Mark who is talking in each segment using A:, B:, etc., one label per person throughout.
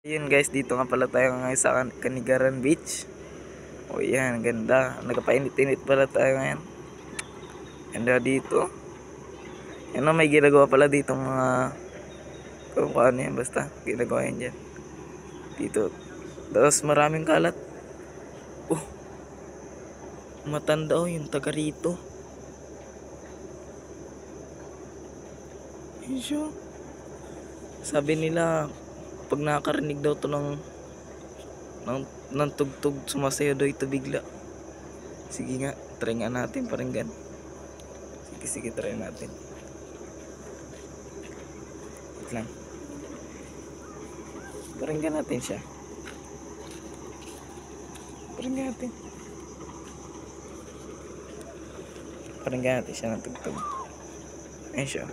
A: Ayun guys, dito nga pala tayo ngayon sa Canigaran Beach. O yan, ganda. Nagpapainit-init pala tayo ngayon. Ganda dito. Yan o, may ginagawa pala dito mga kung ano yan, basta ginagawa yan dyan. Dito. Tapos maraming kalat. Oh, matanda o yung taga rito. Yun siya. Sabi nila pag nakakarinig daw to ng tugtog, sumasayo daw ito bigla. Sige nga, try nga natin paringgan. Sige, try natin. Wait lang. Paringgan natin siya. Paringgan natin siya ng tugtog. Ayun siya.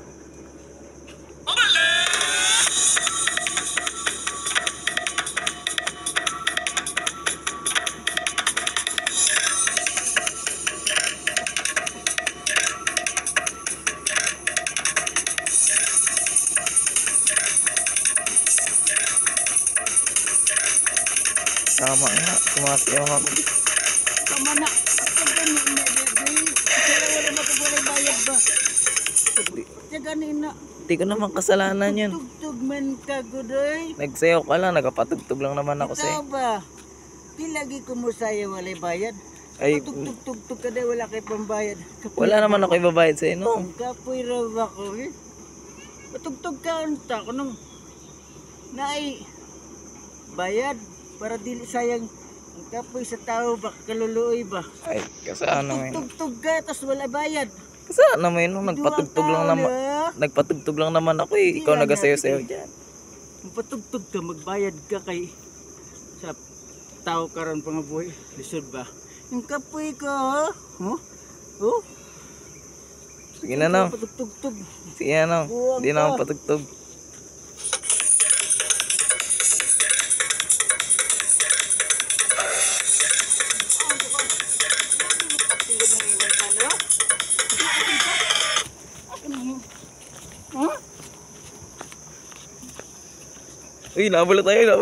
A: Sama nga, sumasayaw ako.
B: Tama na. Ito ganun na. Sila wala makagulay bayad ba? Ito ganun na.
A: Hindi ko naman kasalanan yun.
B: Tugtog man ka, gudoy.
A: Nagsayaw ka lang, nagpatugtog lang naman ako sa'yo.
B: Ikaw ba? Di lagi ko mo sa'yo walay bayad.
A: Ay,
B: Tugtog ka na wala kay pambayad.
A: wala naman ako ibabayad sa'yo, no?
B: Kapoy raw ako eh. Patugtog ka unta ko nung naay bayad. Para dili sayang ang kapoy sa tao ba kaluluoy ba?
A: Ay, kasano mo yun?
B: Tugtog ka tas wala bayad.
A: Kasano mo yun? Nagpatugtog lang naman ako eh. Ikaw nagasayaw-sayaw dyan.
B: Kung patugtog ka, magbayad ka kay sa tao karon pangabuhi. Lisod ba? Yung kapoy ko, ha? Oh? Oh?
A: Sige na no.
B: Patugtog.
A: Sige na no. Hindi na ako patugtog. Uy, nabula tayo.